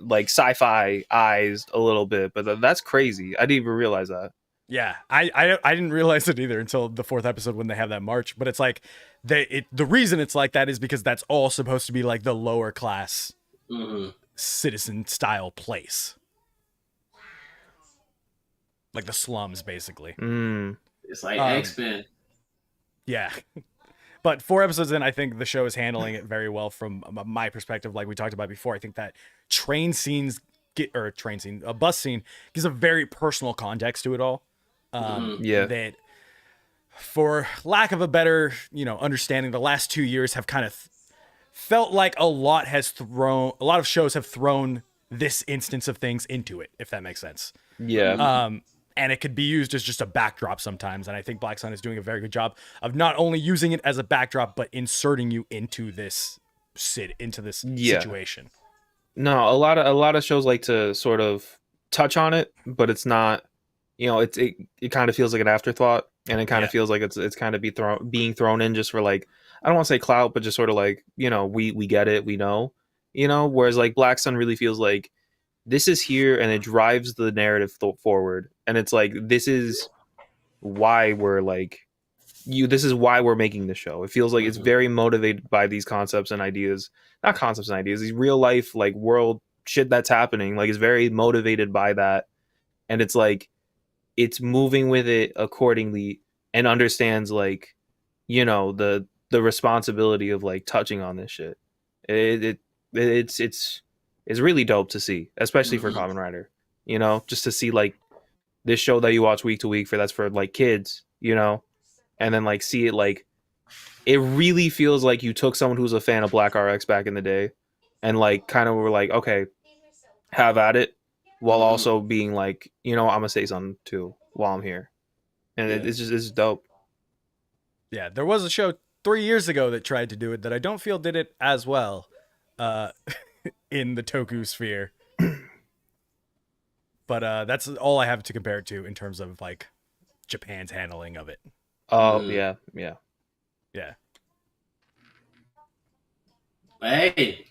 like sci-fi eyes a little bit, but that's crazy. I didn't even realize that. Yeah, I didn't realize it either until the 4th episode when they have that march. But it's like the reason it's like that is because that's all supposed to be like the lower class citizen style place, like the slums basically. It's like X-Men. Yeah. But 4 episodes in, I think the show is handling it very well from my perspective. Like we talked about before, I think that a bus scene gives a very personal context to it all. That, for lack of a better, understanding, the last 2 years have kind of felt like a lot of shows have thrown this instance of things into it, if that makes sense. Yeah. And it could be used as just a backdrop sometimes. And I think Black Sun is doing a very good job of not only using it as a backdrop, but inserting you into this situation. No, a lot of shows like to sort of touch on it, but it's not, it kind of feels like an afterthought, and it kind of feels like it's kind of being thrown in just for like, I don't want to say clout, but just sort of like, we get it, we know, whereas like Black Sun really feels like this is here and it drives the narrative forward. And it's like, this is why we're making the show. It feels like it's very motivated by these concepts and ideas, not concepts and ideas, these real life, like world shit that's happening. Like it's very motivated by that. And it's like, it's moving with it accordingly and understands like, the responsibility of like touching on this shit. It's really dope to see, especially for Kamen Rider, just to see like this show that you watch week to week that's for like kids, and then like see it like, it really feels like you took someone who's a fan of Black RX back in the day and like kind of were like, okay, have at it, while also being like, I'm gonna say something too while I'm here. And it's dope. Yeah, there was a show 3 years ago that tried to do it that I don't feel did it as well in the Toku sphere. But that's all I have to compare it to in terms of like Japan's handling of it. Oh, yeah. Hey,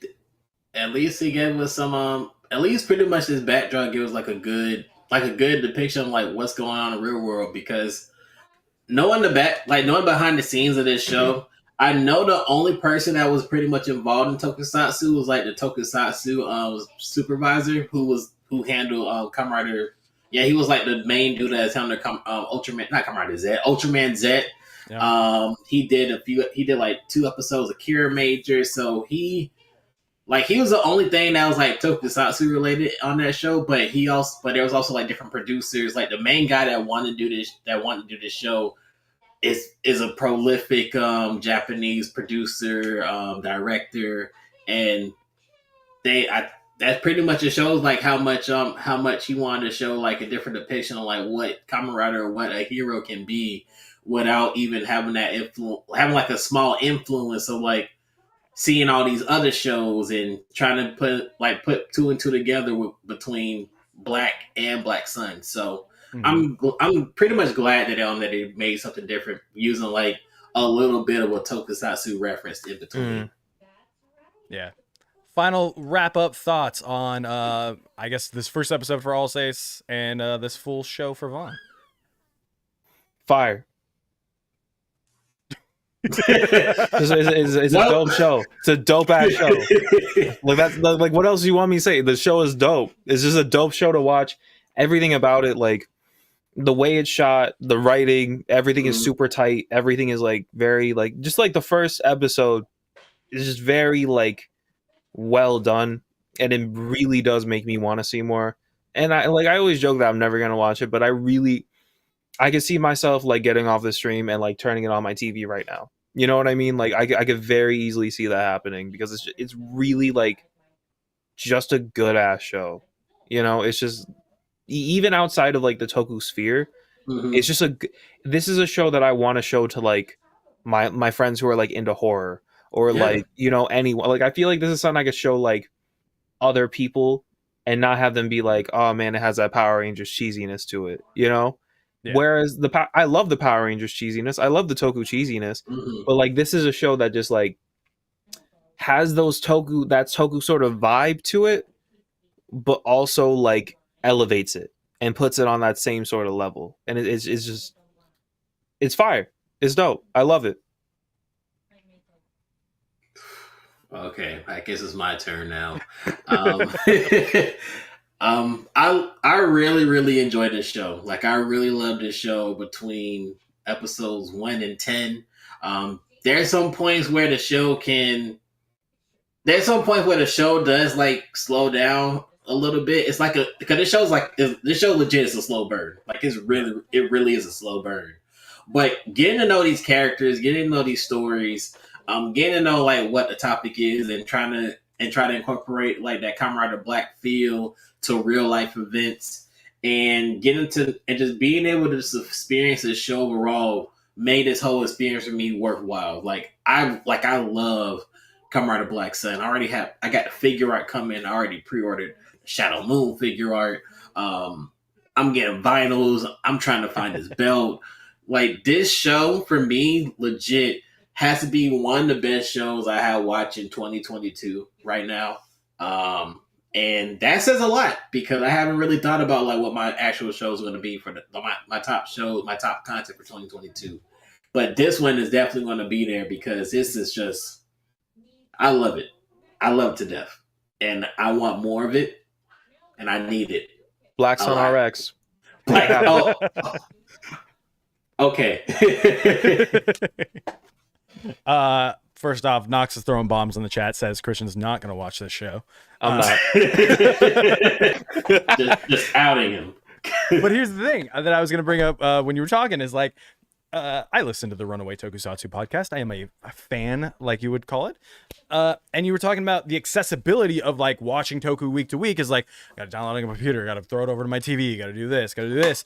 at least he gave us some at least pretty much this backdrop gives like a good depiction of like what's going on in the real world, because knowing behind the scenes of this show, I know the only person that was pretty much involved in Tokusatsu was like the Tokusatsu supervisor who handled Kamen Rider. Yeah, he was like the main dude that's handling Ultraman Z. Yeah. He did like 2 episodes of Kira Major, so he was the only thing that was like Tokusatsu related on that show. But there was also like different producers. Like the main guy that wanted to do this show is a prolific Japanese producer, director, and that pretty much it shows like how much he wanted to show like a different depiction of like what Kamen Rider or what a hero can be without even having that having like a small influence of like seeing all these other shows and trying to put 2 and 2 together between Black and Black Sun. So I'm pretty much glad that they made something different using like a little bit of a Tokusatsu reference in between. Yeah. final wrap up thoughts on I guess this first episode for Alsace and this full show for Vaughn. Fire. It's a dope show. It's a dope ass show. Like that's like what else do you want me to say? The show is dope. It's just a dope show to watch. Everything about it, like the way it's shot, the writing, everything is super tight. Everything is like very like just like the first episode is just very like well done, and it really does make me want to see more. And I always joke that I'm never gonna watch it, but I can see myself like getting off the stream and like turning it on my TV right now. You know what I mean? Like I could very easily see that happening because it's really like just a good ass show. You know, it's just even outside of like the Toku sphere, it's just this is a show that I want to show to like my friends who are like into horror or like, you know, anyone. Like I feel like this is something I could show like other people and not have them be like, oh man, it has that Power Rangers cheesiness to it, you know? Yeah. Whereas I love the Power Rangers cheesiness, I love the Toku cheesiness, but like this is a show that just like has that Toku sort of vibe to it, but also like elevates it and puts it on that same sort of level, and it's just it's fire. It's dope. I love it. Okay, I guess it's my turn now. I really enjoyed this show. Like I really loved this show between episodes 1 and 10. There's some points where the show does like slow down a little bit. It's like because this show legit is a slow burn. Like it really is a slow burn. But getting to know these characters, getting to know these stories, getting to know like what the topic is, and try to incorporate like that Kamen Rider Black feel to real life events, and just being able to just experience this show overall made this whole experience for me worthwhile. I love Kamen Rider Black Sun. I got the figure art coming. I already pre-ordered Shadow Moon figure art. I'm getting vinyls. I'm trying to find this belt. Like this show for me, legit has to be one of the best shows I have watched in 2022 right now. And that says a lot because I haven't really thought about like what my actual show is going to be for my top content for 2022. But this one is definitely going to be there because this is just, I love it. I love it to death. And I want more of it. And I need it. Black Sun RX. Okay. First off, Knox is throwing bombs in the chat, says Christian's not going to watch this show. I'm not. just outing him. But here's the thing that I was going to bring up when you were talking is like, I listen to the Runaway Tokusatsu podcast. I am a fan, like you would call it. And you were talking about the accessibility of like watching Toku week to week is like, got to download it on my computer, got to throw it over to my TV, got to do this.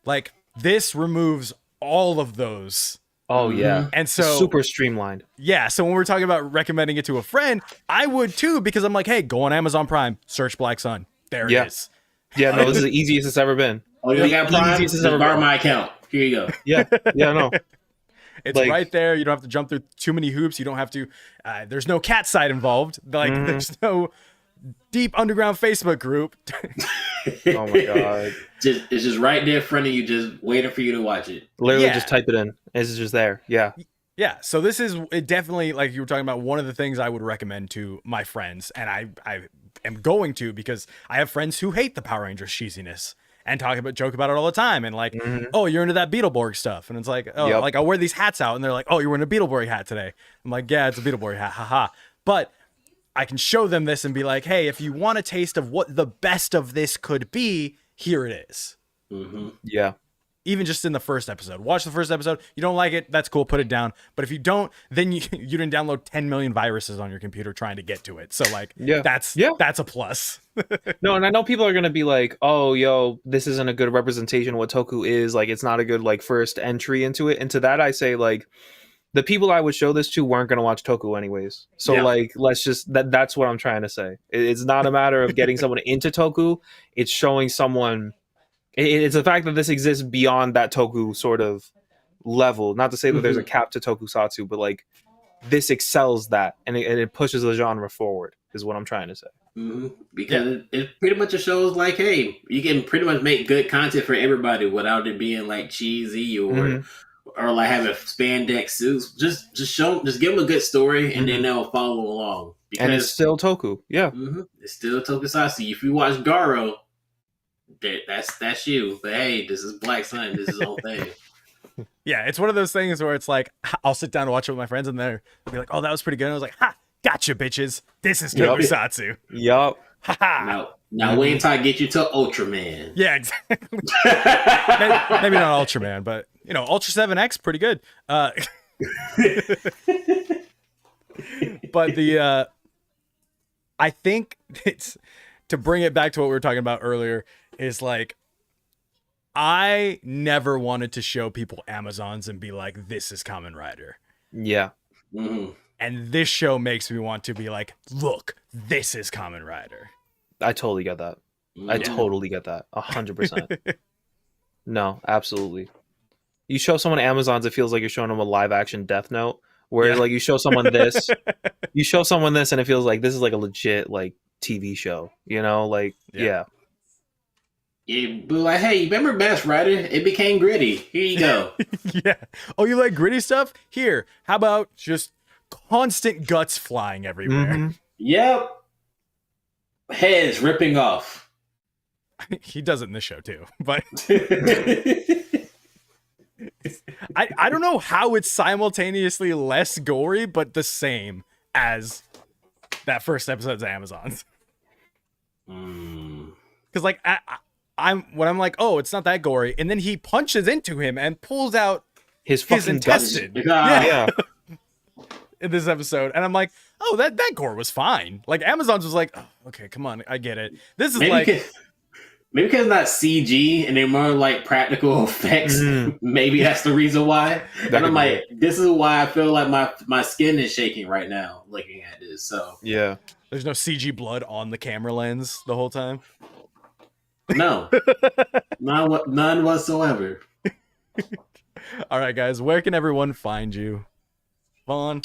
Like this removes all of those. Oh yeah. And so super streamlined. Yeah. So when we're talking about recommending it to a friend, I would too, because I'm like, hey, go on Amazon Prime, search Black Sun. There it is. Yeah, no, this is the easiest it's ever been. Oh, you got Prime? Just borrow my account. Here you go. Yeah, no. It's like, right there. You don't have to jump through too many hoops. You don't have to. There's no cat side involved. Like there's no deep underground Facebook group. Oh my god! It's just right there in front of you, just waiting for you to watch it. Literally, just type it in. It's just there. Yeah. Yeah. So this is definitely, like you were talking about, one of the things I would recommend to my friends, and I am going to, because I have friends who hate the Power Rangers cheesiness and joke about it all the time, and like, oh, you're into that Beetleborg stuff, and it's like, oh, like I'll wear these hats out, and they're like, oh, you're wearing a Beetleborg hat today. I'm like, yeah, it's a Beetleborg hat, haha. But I can show them this and be like, hey, if you want a taste of what the best of this could be, here it is. Yeah. Even just in the first episode. Watch the first episode. You don't like it, that's cool, put it down. But if you don't, then you didn't download 10 million viruses on your computer trying to get to it. So like, that's a plus. No, and I know people are going to be like, oh, yo, this isn't a good representation of what Toku is. Like, it's not a good like first entry into it. And to that, I say like, the people I would show this to weren't going to watch Toku anyways. So like, let's just, that's what I'm trying to say. It's not a matter of getting someone into Toku. It's showing someone, it's the fact that this exists beyond that Toku sort of level. Not to say that there's a cap to Tokusatsu, but like this excels that, and it pushes the genre forward. is what I'm trying to say. Because it pretty much shows like, hey, you can pretty much make good content for everybody without it being like cheesy or like having spandex suits. Just give them a good story and then they'll follow along. Because, and it's still Toku, yeah. It's still Tokusatsu. If you watch Garo, that's you. But hey, this is Black Sun. This is the whole thing. Yeah, it's one of those things where it's like, I'll sit down and watch it with my friends and they'll be like, oh, that was pretty good. And I was like, ha, gotcha, bitches. This is Tokusatsu. Yup. Now wait until I get you to Ultraman. Yeah, exactly. Maybe not Ultraman, but, Ultra 7X, pretty good. But I think it's, to bring it back to what we were talking about earlier, is like, I never wanted to show people Amazons and be like, this is Kamen Rider. Yeah. And this show makes me want to be like, look, this is Kamen Rider. I totally get that. I totally get that. 100%. No, absolutely. You show someone Amazons, it feels like you're showing them a live action Death Note. Where like you show someone this, and it feels like this is like a legit like TV show, like yeah. You'd be like, hey, remember Best Rider? It became gritty. Here you go. Yeah. Oh, you like gritty stuff? Here. How about just constant guts flying everywhere? Yep. Heads ripping off. He does it in this show too, but I don't know how it's simultaneously less gory, but the same as that first episode's Amazons. Because like I'm like, oh, it's not that gory, and then he punches into him and pulls out his intestine. Yeah. In this episode, and I'm like, oh, that gore was fine. Like Amazon's was like, oh, okay, come on, I get it. This is maybe because it's not CG and they're more like practical effects. Maybe that's the reason why. And I'm like, this is why I feel like my skin is shaking right now looking at this. So yeah, there's no CG blood on the camera lens the whole time. No, none whatsoever. All right, guys, where can everyone find you? Vaughn?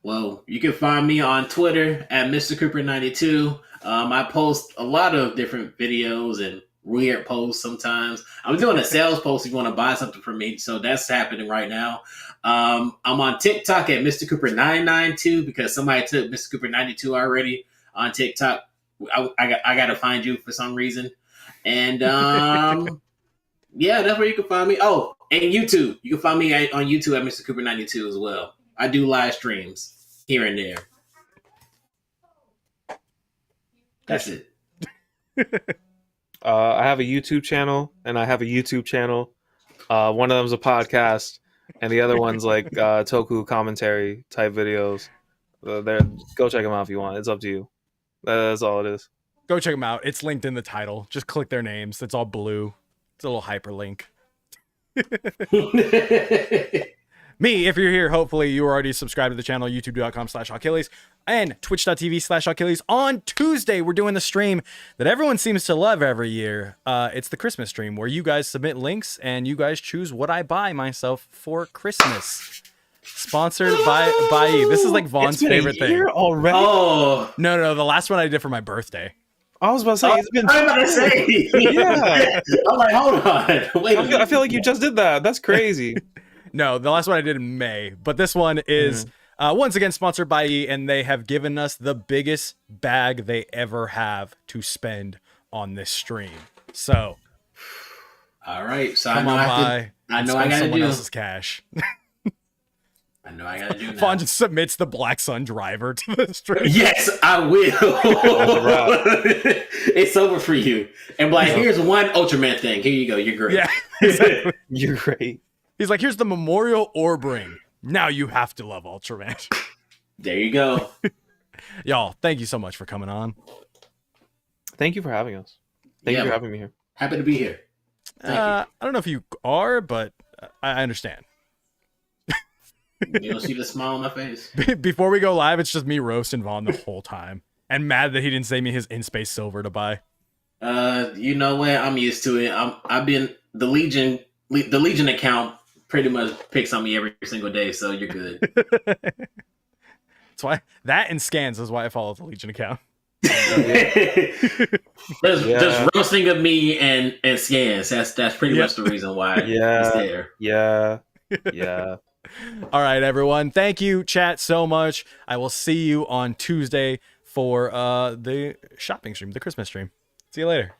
Well, you can find me on Twitter at Mr. Cooper92. I post a lot of different videos and weird posts sometimes. I'm doing a sales post if you want to buy something from me, so that's happening right now. I'm on TikTok at Mr. Cooper992 because somebody took Mr. Cooper92 already on TikTok. I got to find you for some reason. And yeah, that's where you can find me. Oh, and YouTube. You can find me on YouTube at Mr. Cooper92 as well. I do live streams here and there. That's it. I have a YouTube channel, and I have a YouTube channel. One of them's a podcast, and the other one's like Toku commentary type videos. Go check them out if you want. It's up to you. That's all it is. Go check them out. It's linked in the title. Just click their names. It's all blue. It's a little hyperlink. Me, if you're here, hopefully you already subscribed to the channel, youtube.com/Achilles and twitch.tv/Achilles. On Tuesday, we're doing the stream that everyone seems to love every year. It's the Christmas stream where you guys submit links and you guys choose what I buy myself for Christmas. Sponsored by you. This is like Vaughn's favorite thing. Already? Oh. No, the last one I did for my birthday. I was about to say, it's been... I'm about to say. Yeah. I'm like, hold on. Wait a minute. I feel like you just did that. That's crazy. No, the last one I did in May, but this one is once again sponsored by E, and they have given us the biggest bag they ever have to spend on this stream. So, all right, so come on by. I know I gotta someone do else's cash. I know I gotta do now. Fawn just submits the Black Sun driver to the stream. Yes, I will. It's over for you. And like, here's one Ultraman thing. Here you go. You're great. Yeah, exactly. You're great. He's like, here's the memorial orb ring. Now you have to love Ultraman. There you go. Y'all, thank you so much for coming on. Thank you for having us. Thank you for having me here. Happy to be here. I don't know if you are, but I understand. You don't see the smile on my face. Before we go live, it's just me roasting Vaughn the whole time. And mad that he didn't save me his in-space silver to buy. You know what? I'm used to it. I've been the Legion account pretty much picks on me every single day, so you're good. That's why that and scans is why I follow the Legion account. Just roasting of me and scans. That's pretty much the reason why it's there. Yeah. All right, everyone. Thank you, chat, so much. I will see you on Tuesday for the shopping stream, the Christmas stream. See you later.